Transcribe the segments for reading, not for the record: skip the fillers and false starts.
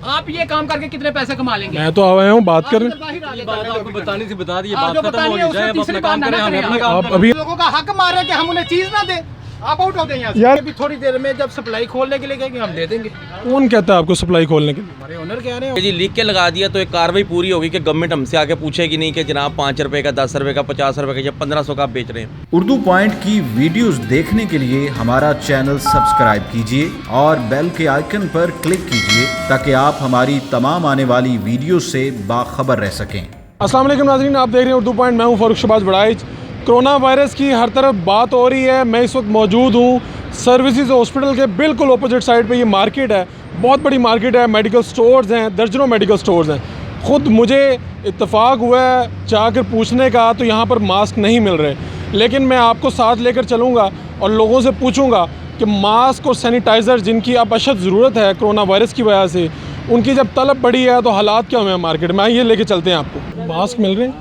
आप ये काम करके कितने पैसे कमा लेंगे? मैं तो आया हूँ बात करने। बात आपको बतानी थी, बता दिए, जो बात खत्म हो जाए, अब अपना काम करें, हम अपना काम आप अभी लोगों का हक मारे कि हम उन्हें चीज ना दें, आप आउट हो गए यहाँ से। यार अभी थोड़ी देर में जब सप्लाई खोलने के लिए कहेंगे हम दे देंगे। कौन कहता है आपको सप्लाई खोलने के लिए? हमारे ओनर कह रहे हैं जी लिख के लगा दिया तो एक कार्रवाई पूरी होगी कि गवर्नमेंट हमसे आके पूछेगी नहीं कि जनाब 5 रुपए का, 10 रुपए का, 50 रुपए का या 1500 का आप बेच रहे हैं। उर्दू पॉइंट की वीडियोस देखने के लिए हमारा चैनल सब्सक्राइब कीजिए और बेल के आइकन पर क्लिक कीजिए ताकि आप हमारी तमाम आने वाली वीडियो से बाखबर रह सकें। अस्सलाम वालेकुम नाज़रीन, आप देख रहे हैं उर्दू पॉइंट। मैं हूं फारूक शहबाज बड़ाइच। कोरोना वायरस की हर तरफ बात हो रही है। मैं इस वक्त मौजूद हूं सर्विसेज हॉस्पिटल के बिल्कुल अपोजिट साइड पे। ये मार्केट है, बहुत बड़ी मार्केट है, मेडिकल स्टोर्स हैं, दर्जनों मेडिकल स्टोर्स हैं। ख़ुद मुझे इत्तेफाक हुआ है जाकर पूछने का तो यहाँ पर मास्क नहीं मिल रहे, लेकिन मैं आपको साथ लेकर चलूँगा और लोगों से पूछूँगा कि मास्क और सैनिटाइज़र जिनकी अब अशद ज़रूरत है कोरोना वायरस की वजह से, उनकी जब तलब बढ़ी है तो हालात क्या हुए हैं मार्केट में। ये लेके चलते हैं आपको। मास्क मिल रहे हैं?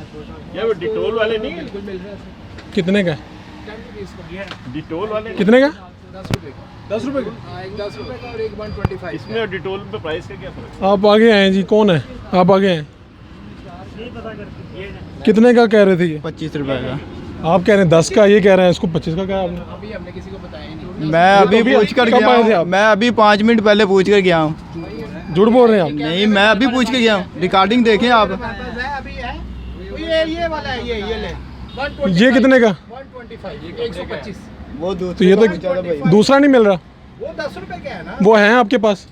ये वो डिटोल वाले नहीं है? कितने का? डिटोल वाले कितने का? 10 रुपए का। एक 10 रुपए का और एक 125। इसमें और डिटोल पे प्राइस का क्या फर्क आप आगे आए जी, कौन है आप? आगे हैं, कितने का कह रहे थे ये? 25 रुपए का। आप कह रहे हैं 10 का, ये कह रहे हैं इसको 25 का। क्या आपने? अभी हमने किसी को बताया ही नहीं। मैं अभी अभी पूछ कर कब गया आए थे हूँ। आप? मैं अभी 5 मिनट पहले पूछ कर गया हूँ। झूठ बोल रहे हैं आप? नहीं, मैं अभी पूछ के गया हूँ। रिकॉर्डिंग देखें आप। अभी है ये वाला है, ये ले 125। ये कितने का? 125, 125। वो तो ये तो दूसरा नहीं मिल रहा। वो 10 रुपए का है ना। वो है आपके पास?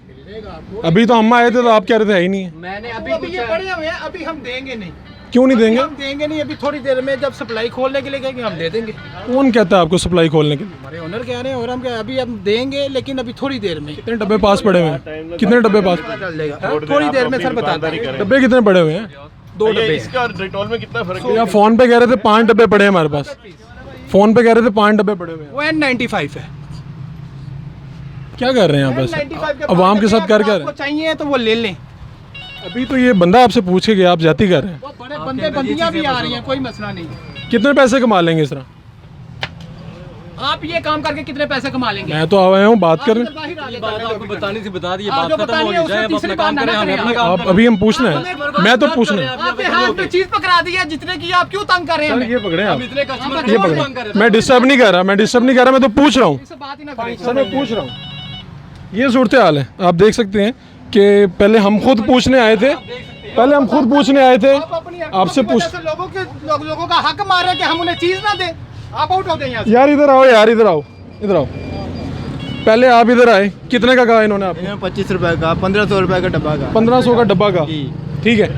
अभी तो हम आए थे तो आप कह रहे थे है ही नहीं है। मैंने अभी ये पड़े हुए हैं, अभी हम देंगे नहीं। क्यों नहीं देंगे? हम देंगे नहीं, अभी थोड़ी देर में जब सप्लाई खोलने के लिए कहेंगे हम दे देंगे। कौन कहता है आपको सप्लाई खोलने के लिए? हमारे ओनर कह रहे हैं और हम क्या अभी हम देंगे, लेकिन अभी थोड़ी देर में। कितने डब्बे पास पड़े हुए हैं? कितने डब्बे पास? थोड़ी देर में सर बताता है। डब्बे कितने पड़े हुए हैं? 2 है? डब्बे। इसका और डिटोल में कितना फर्क है? या फोन पे कह रहे थे 5 डब्बे पड़े हैं हमारे पास। फोन पे कह रहे थे 5 डब्बे पड़े हुए हैं। वो N95 है। क्या कर रहे हैं आप? N95 बस अवाम के साथ कर आपको चाहिए तो वो ले लें। अभी तो ये बंदा आपसे पूछ के गया, आप जाती कर रहे हैं। वो बड़े बंदे बंदियां भी आ रही हैं, कोई मसला नहीं। कितने पैसे कमा लेंगे इस तरह? आप ये काम करके कितने पैसे कमा लेंगे? मैं तो आया हूँ बात करने। बात आपको बतानी थी, बता दिए, जो बात खत्म बतानी हो है, जाए, अब उससे अपना तीसरी काम बात करें, ना हम करें अपना आप। काम आप अभी हम पूछना है, मैं तो पूछना है। आपके हाथ में चीज पकड़ा दी है जितने की, आप क्यों तंग कर रहे हैं हमें? ये पकड़े आप, इतने कस्टमर ये पकड़े। मैं डिस्टर्ब नहीं कर रहा, मैं डिस्टर्ब नहीं कर रहा, मैं तो पूछ रहा हूँ इससे बात ही ना करें। सर, मैं पूछ रहा हूँ। ये सूरत हाल है, आप देख सकते हैं कि पहले हम खुद पूछने आए थे, आप अपनी आपसे पूछ। लोगों का हक मारे कि हम उन्हें चीज ना दें, आप आउट हो गए यहाँ से। यार इधर आओ, यार इधर आओ, इधर आओ। पहले आप इधर आए, कितने का कहा इन्होंने आपको? 25 रुपए का, 1500 रुपए का डब्बा का। 1500 का डब्बा का, ठीक है।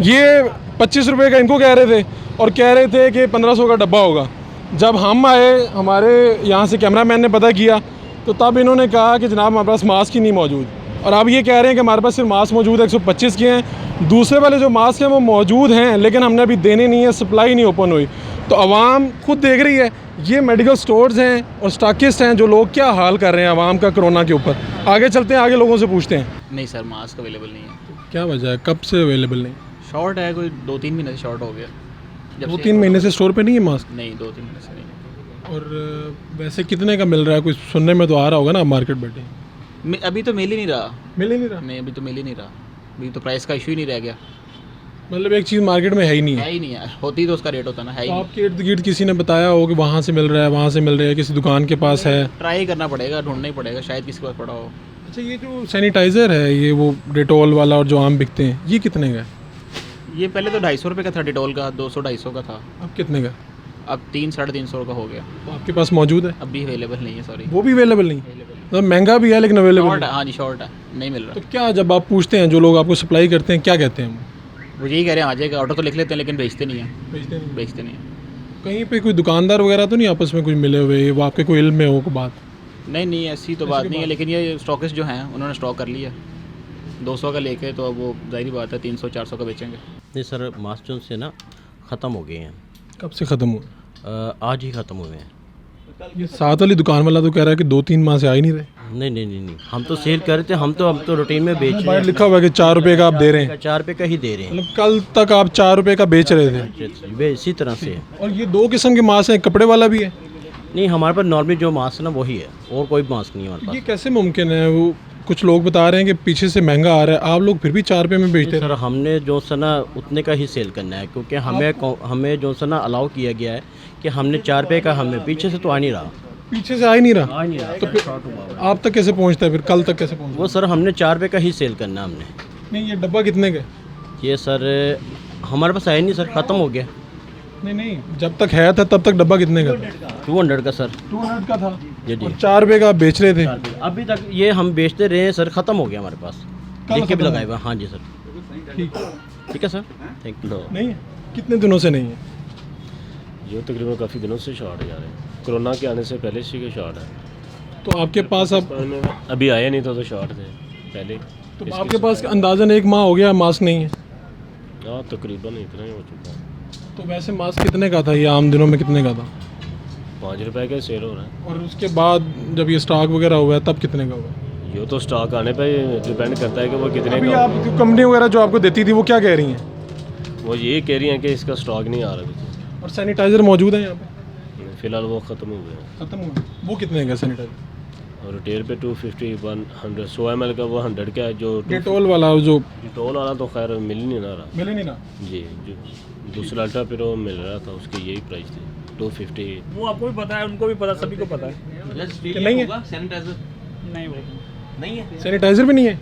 ये 25 रुपए का इनको कह रहे थे और कह रहे थे कि 1500 का डब्बा होगा। जब हम आए, हमारे यहाँ से कैमरामैन ने पता किया तो तब इन्होंने कहा कि जनाब हमारे पास मास्क ही नहीं मौजूद। और अब ये कह रहे हैं कि हमारे पास सिर्फ मास्क मौजूद है, 125 के हैं। दूसरे वाले जो मास्क हैं वो मौजूद हैं, लेकिन हमने अभी देने नहीं है, सप्लाई नहीं ओपन हुई। तो आवाम खुद देख रही है, ये मेडिकल स्टोर्स हैं और स्टॉकिस्ट हैं जो लोग क्या हाल कर रहे हैं आवाम का कोरोना के ऊपर। आगे चलते हैं, आगे लोगों से पूछते हैं। नहीं सर, मास्क अवेलेबल नहीं है। क्या वजह है, कब से अवेलेबल नहीं? शॉर्ट है, कोई 2-3 महीने से शॉर्ट हो गया। 2-3 महीने से स्टोर पे नहीं है मास्क? नहीं, 2-3 महीने से नहीं। और वैसे कितने का मिल रहा है? कुछ सुनने में तो आ रहा होगा ना, मार्केट बैठे। अभी तो मिल ही नहीं रहा। मिल ही नहीं रहा? नहीं, अभी तो मिल ही नहीं रहा। अभी तो प्राइस का इशू ही नहीं रह गया। मतलब एक चीज़ मार्केट में है ही नहीं है ही नहीं है, होती तो उसका रेट होता ना, है ही नहीं। आपके इर्द गिर्द किसी ने बताया हो कि वहाँ से मिल रहा है, वहाँ से मिल रहा है, किसी दुकान के पास है? ट्राई करना पड़ेगा, ढूंढना ही पड़ेगा, शायद किसी के पास पड़ा हो। अच्छा, ये जो सैनिटाइज़र है, ये वो डेटॉल वाला और जो आम बिकते हैं, ये कितने का है? ये पहले तो 250 रुपये का था डिटोल का, 200-250 का था। अब कितने का? अब 300-350 का हो गया। तो आपके पास मौजूद है? अब भी अवेलेबल नहीं है, सॉरी। वो भी अवेलेबल नहीं? मतलब महंगा भी है लेकिन अवेलेबल शॉर्ट है, नहीं। हाँ जी, शॉर्ट है, नहीं मिल तो रहा। क्या जब आप पूछते हैं, जो लोग आपको सप्लाई करते हैं, क्या कहते हैं? वो यही कह रहे हैं आ जाएगा, ऑर्डर तो लिख लेते हैं लेकिन बेचते नहीं है। बेचते नहीं? बेचते नहीं है। कहीं पे कोई दुकानदार वगैरह तो नहीं आपस में कुछ मिले हुए, वो आपके कोई इल्म में हो को बात? नहीं, ऐसी तो बात नहीं है, लेकिन ये स्टॉकिस्ट जो हैं उन्होंने स्टॉक कर लिया 200 का लेके, तो अब वो जाहिर बात है 300-400 का बेचेंगे। नहीं सर, मास्क जो से ना ख़त्म हो गए हैं। कब से ख़त्म हुए? आज ही ख़त्म हुए हैं। ये साथ वाली दुकान वाला तो कह रहा है कि 2-3 माह से आ ही नहीं रहे। नहीं, हम तो सेल कर रहे थे, हम तो रूटीन में बेच रहे बाहर हैं। लिखा हुआ है कि 4 रुपये का आप दे रहे हैं। 4 रुपये का ही दे रहे हैं। मतलब कल तक आप 4 रुपये का बेच रहे थे? वे इसी तरह से है। और ये 2 किस्म के मास्क हैं, कपड़े वाला भी है? नहीं, हमारे पास नॉर्मली जो मास्क है ना वही है, और कोई मास्क नहीं है हमारे ये पास। कैसे मुमकिन है? वो कुछ लोग बता रहे हैं कि पीछे से महंगा आ रहा है, आप लोग फिर भी 4 रुपये में बेचते सर हैं। हमने जो सा ना उतने का ही सेल करना है, क्योंकि हमें जो सा ना अलाउ किया गया है कि हमने 4 रुपये का, हमें पीछे से तो आ नहीं रहा, पीछे से आ ही नहीं रहा, आ नहीं रहा। तो फिर आप तक कैसे पहुंचता है, फिर कल तक कैसे पहुंचता वो सर हमने 4 रुपये का ही सेल करना है हमने। है? नहीं, ये डब्बा कितने का है? ये सर हमारे पास है नहीं सर, ख़त्म हो गया। नहीं, जब तक है था तब तक डब्बा कितने का था? 200 का सर। 200 का था जी जी। और 4 रुपये का आप बेच रहे थे। अभी तक ये हम बेचते रहे हैं सर, ख़त्म हो गया हमारे पास, कल देख के भी खत्म लगाए हुआ। हाँ जी सर, ठीक है सर, थैंक यू। नहीं है, कितने दिनों से नहीं है? ये तकरीबन काफ़ी दिनों से शॉर्ट जा रहे हैं, कोरोना के आने से पहले से शॉर्ट है। तो आपके पास अब अभी आया नहीं तो शॉर्ट थे पहले। तो आपके पास अंदाज़न 1 माह हो गया मास्क नहीं है? हाँ तकरीबन इतना ही हो चुका है। तो वैसे मास्क कितने का था, ये आम दिनों में कितने का था? 5 रुपए का सेल हो रहा है। और उसके बाद जब ये स्टॉक वगैरह हुआ है तब कितने का हुआ? ये तो स्टॉक आने पे डिपेंड करता है कि वो कितने अभी का। आप कंपनी वगैरह जो आपको देती थी वो क्या कह रही हैं? वो ये कह रही हैं कि इसका स्टॉक नहीं आ रहा अभी। और सैनिटाइज़र मौजूद है यहाँ पे? फिलहाल वो ख़त्म हो गए हैं। ख़त्म हुआ, वो कितने का सैनिटाइज़र? और रिटेल पे 250, 100, 100 ml का वो 100 का है। जो डेटोल वाला जो डिटोल वाला तो खैर मिल ही नहीं ना रहा। मिले नहीं ना? जी, जो दूसरा अल्ट्रा पिरो मिल रहा था उसकी यही प्राइस थी 250। वो आपको भी पता है, उनको भी पता, सभी को पता है। कि नहीं है? सैनिटाइजर नहीं है। सैनिटाइज़र भी नहीं है?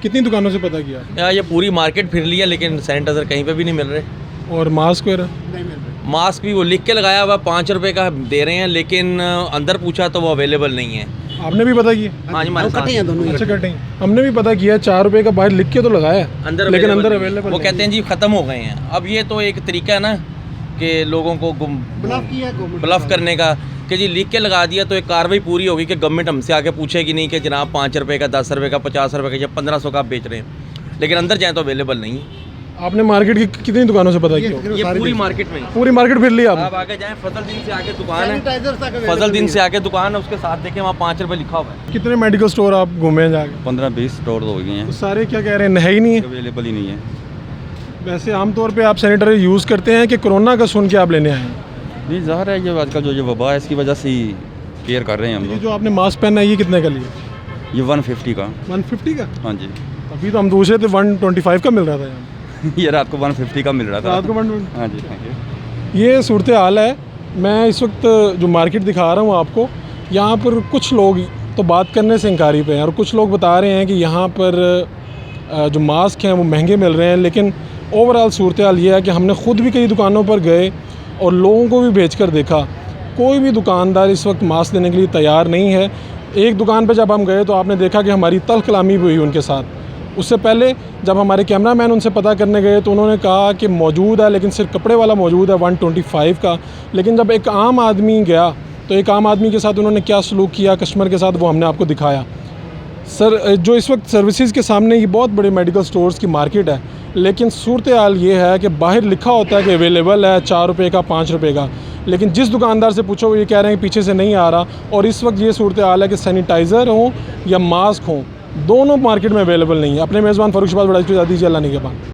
कितनी दुकानों से पता किया? यार ये पूरी मार्केट फिर लिया लेकिन सैनिटाइजर कहीं पे भी नहीं मिल रहे। और मास्क वगैरह? मास्क भी वो लिख के लगाया हुआ 5 रुपए का दे रहे हैं, लेकिन अंदर पूछा तो वो अवेलेबल नहीं है। आपने भी पता किया? हाँ जी, हमारे साथ अच्छा, कटे हैं। हमने भी पता किया, 4 रुपए का बाहर लिख के तो लगाया अंदर लेकिन अंदर नहीं है। अवेलेबल वो कहते हैं जी ख़त्म हो गए हैं। अब ये तो एक तरीका है ना कि लोगों को ब्लफ करने का कि जी लिख के लगा दिया तो एक कार्रवाई पूरी होगी कि गवर्नमेंट हमसे आके पूछेगी नहीं कि जनाब 5 रुपए का, 10 रुपए का, 50 रुपए का या 1500 का आप बेच रहे हैं, लेकिन अंदर जाए तो अवेलेबल नहीं है। आपने मार्केट की कितनी दुकानों से पता किया? ये पूरी मार्केट में पूरी मार्केट फिर ली आपने? आप आगे जाएं, फजल दिन से आगे दुकान है, फजल दिन से आगे दुकान है, उसके साथ देखें वहाँ 5 रुपए लिखा हुआ है। कितने मेडिकल स्टोर आप घूमे हैं जाके? 15-20 स्टोर हो गए हैं, तो सारे क्या कह रहे हैं, है ही नहीं है? अवेलेबल ही नहीं है। वैसे आमतौर पे आप सैनिटाइजर यूज़ करते हैं कि कोरोना का सुन के आप लेने आए हैं? नहीं, ज़ाहिर है ये आजकल जो वबा है इसकी वजह से ही केयर कर रहे हैं हम ये लोग। जो आपने मास्क पहना है ये कितने का लिया? ये 150 का। 150 का? हाँ जी। अभी तो हम दूसरे थे 125 का मिल रहा था यहाँ। ये रात को 150 का मिल रहा था। रात को 120? हाँ जी, थैंक यू। ये सूरत हाल है। मैं इस वक्त जो मार्केट दिखा रहा हूँ आपको, यहाँ पर कुछ लोग तो बात करने से इंकारी पे हैं और कुछ लोग बता रहे हैं कि यहाँ पर जो मास्क हैं वो महंगे मिल रहे हैं, लेकिन ओवरऑल सूरत हाल ये है कि हमने ख़ुद भी कई दुकानों पर गए और लोगों को भी भेज कर देखा, कोई भी दुकानदार इस वक्त मास्क देने के लिए तैयार नहीं है। एक दुकान पर जब हम गए तो आपने देखा कि हमारी तल्ख़ कलामी भी हुई उनके साथ। उससे पहले जब हमारे कैमरामैन उनसे पता करने गए तो उन्होंने कहा कि मौजूद है, लेकिन सिर्फ कपड़े वाला मौजूद है 125 का। लेकिन जब एक आम आदमी गया तो एक आम आदमी के साथ उन्होंने क्या सलूक किया कस्टमर के साथ, वो हमने आपको दिखाया। सर, जो इस वक्त सर्विसेज के सामने ये बहुत बड़े मेडिकल स्टोर्स की मार्केट है, लेकिन सूरत हाल ये है कि बाहर लिखा होता है कि अवेलेबल है 4 रुपये का, 5 रुपये का, लेकिन जिस दुकानदार से पूछो वो ये कह रहे हैं कि पीछे से नहीं आ रहा। और इस वक्त ये सूरत हाल है कि सैनिटाइज़र हो या मास्क हो, दोनों मार्केट में अवेलेबल नहीं है। अपने मेज़बान फ़ारूक शहबाज बड़ा दीजिए, अल्लाह निगहबान।